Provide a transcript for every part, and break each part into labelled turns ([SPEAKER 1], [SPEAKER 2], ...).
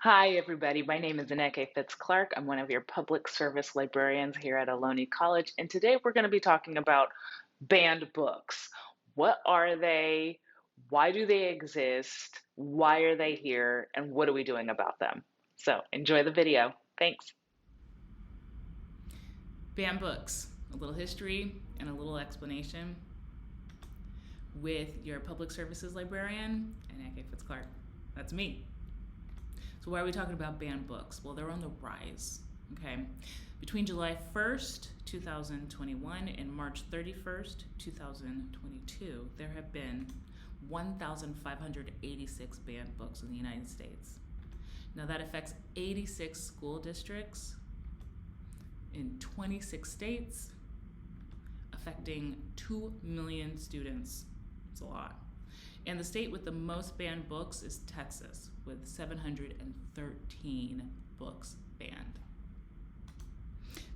[SPEAKER 1] Hi, everybody. My name is Nnekay FitzClarke. I'm one of your public service librarians here at Ohlone College, and today we're going to be talking about banned books. What are they? Why do they exist? Why are they here? And what are we doing about them? So enjoy the video. Thanks.
[SPEAKER 2] Banned books, a little history and a little explanation with your public services librarian, Nnekay FitzClarke. That's me. So why are we talking about banned books? Well, they're on the rise. Okay. Between July 1st, 2021 and March 31st, 2022, there have been 1,586 banned books in the United States. Now that affects 86 school districts in 26 states, affecting 2 million students. It's a lot. And the state with the most banned books is Texas, with 713 books banned.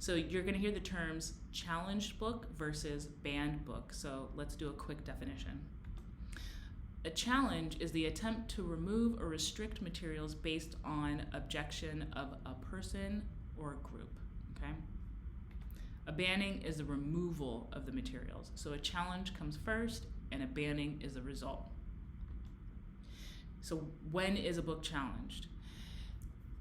[SPEAKER 2] So you're going to hear the terms challenged book versus banned book. So let's do a quick definition. A challenge is the attempt to remove or restrict materials based on objection of a person or a group. Okay? A banning is the removal of the materials. So a challenge comes first and a banning is the result. So when is a book challenged?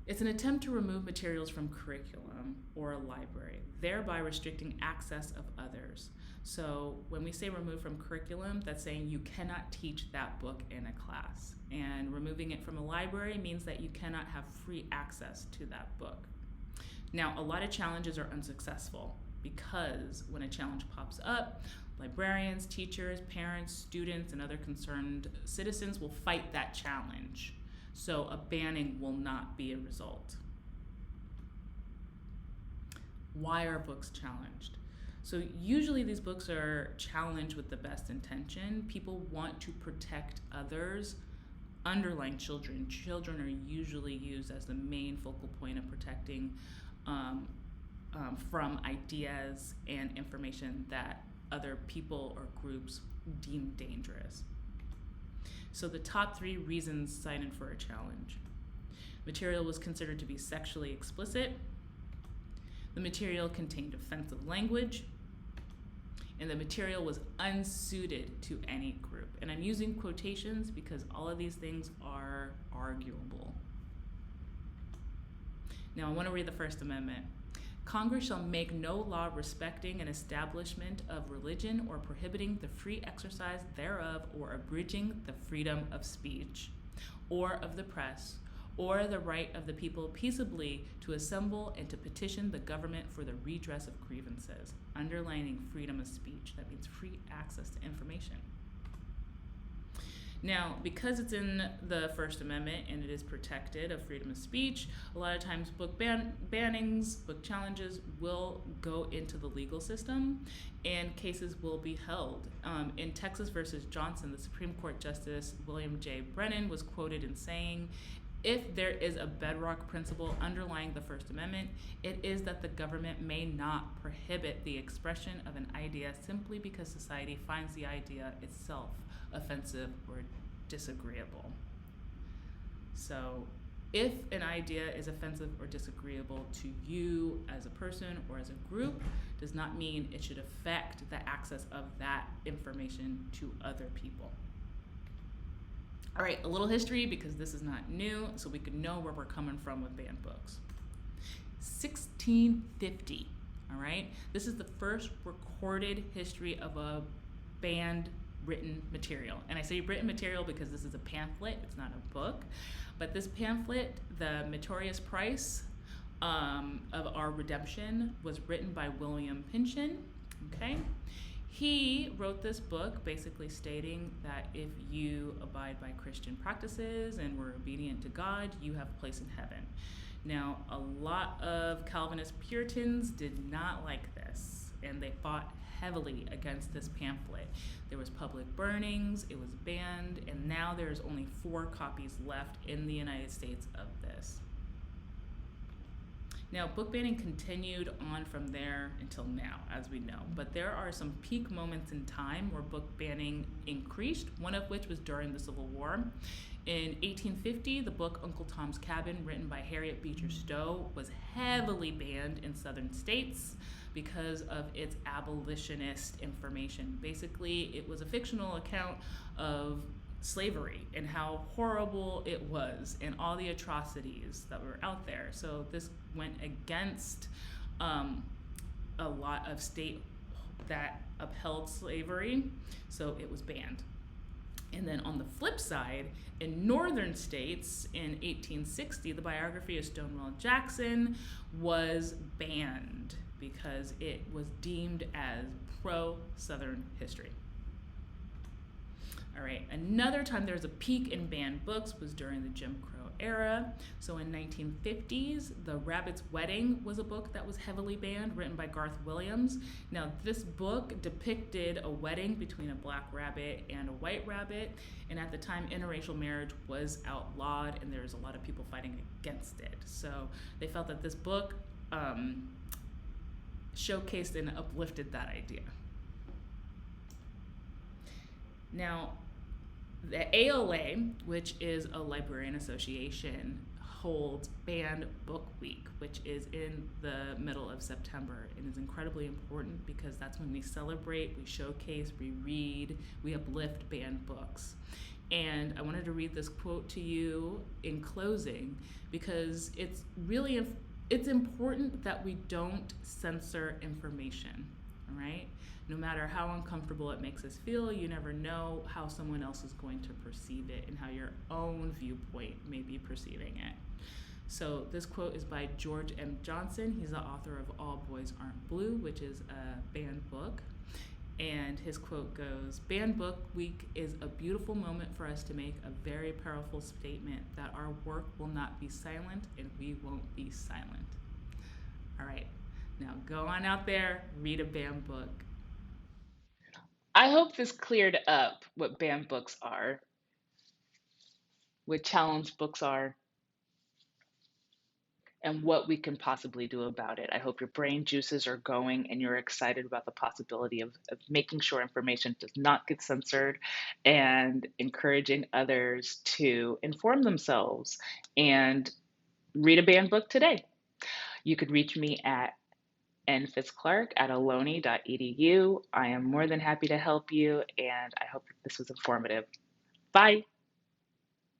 [SPEAKER 2] It's an attempt to remove materials from curriculum or a library, thereby restricting access of others. So when we say remove from curriculum, that's saying you cannot teach that book in a class. And removing it from a library means that you cannot have free access to that book. Now, a lot of challenges are unsuccessful because when a challenge pops up, librarians, teachers, parents, students, and other concerned citizens will fight that challenge. So a banning will not be a result. Why are books challenged? So usually these books are challenged with the best intention. People want to protect others, underlying children. Children are usually used as the main focal point of protecting from ideas and information that other people or groups deem dangerous. So the top 3 reasons cited for a challenge. Material was considered to be sexually explicit. The material contained offensive language. And the material was unsuited to any group. And I'm using quotations because all of these things are arguable. Now I want to read the First Amendment. Congress shall make no law respecting an establishment of religion or prohibiting the free exercise thereof or abridging the freedom of speech or of the press or the right of the people peaceably to assemble and to petition the government for the redress of grievances, underlining freedom of speech. That means free access to information. Now, because it's in the First Amendment and it is protected of freedom of speech, a lot of times book bannings, book challenges will go into the legal system and cases will be held. In Texas versus Johnson, the Supreme Court Justice William J. Brennan was quoted in saying, if there is a bedrock principle underlying the First Amendment, it is that the government may not prohibit the expression of an idea simply because society finds the idea itself offensive or disagreeable. So if an idea is offensive or disagreeable to you as a person or as a group, does not mean it should affect the access of that information to other people. All right, a little history because this is not new, so we can know where we're coming from with banned books. 1650, all right? This is the first recorded history of a banned written material. And I say written material because this is a pamphlet, it's not a book. But this pamphlet, The Meritorious Price of Our Redemption, was written by William Pynchon, okay? He wrote this book basically stating that if you abide by Christian practices and were obedient to God, you have a place in heaven. Now, a lot of Calvinist Puritans did not like this, and they fought heavily against this pamphlet. There was public burnings, it was banned, and now there's only 4 copies left in the United States of this. Now, book banning continued on from there until now, as we know, but there are some peak moments in time where book banning increased, one of which was during the Civil War. In 1850, the book Uncle Tom's Cabin, written by Harriet Beecher Stowe, was heavily banned in southern states because of its abolitionist information. Basically, it was a fictional account of slavery and how horrible it was and all the atrocities that were out there. So this went against a lot of state that upheld slavery, so it was banned. And then on the flip side, in northern states in 1860, the biography of Stonewall Jackson was banned because it was deemed as pro-Southern history. All right, another time there was a peak in banned books was during the Jim Crow era. So in 1950s, The Rabbit's Wedding was a book that was heavily banned, written by Garth Williams. Now, this book depicted a wedding between a black rabbit and a white rabbit, and at the time, interracial marriage was outlawed, and there was a lot of people fighting against it. So they felt that this book showcased and uplifted that idea. Now, the ALA, which is a librarian association, holds Banned Book Week, which is in the middle of September, and is incredibly important because that's when we celebrate, we showcase, we read, we uplift banned books. And I wanted to read this quote to you in closing because it's important that we don't censor information, all right? No matter how uncomfortable it makes us feel, you never know how someone else is going to perceive it and how your own viewpoint may be perceiving it. So this quote is by George M. Johnson. He's the author of All Boys Aren't Blue, which is a banned book. And his quote goes, "Banned Book Week is a beautiful moment for us to make a very powerful statement that our work will not be silent and we won't be silent." All right, now go on out there, read a banned book.
[SPEAKER 1] I hope this cleared up what banned books are, what challenge books are, and what we can possibly do about it. I hope your brain juices are going and you're excited about the possibility of making sure information does not get censored and encouraging others to inform themselves and read a banned book today. You could reach me at nfitzclarke@aloni.edu. I am more than happy to help you, and I hope that this was informative. Bye.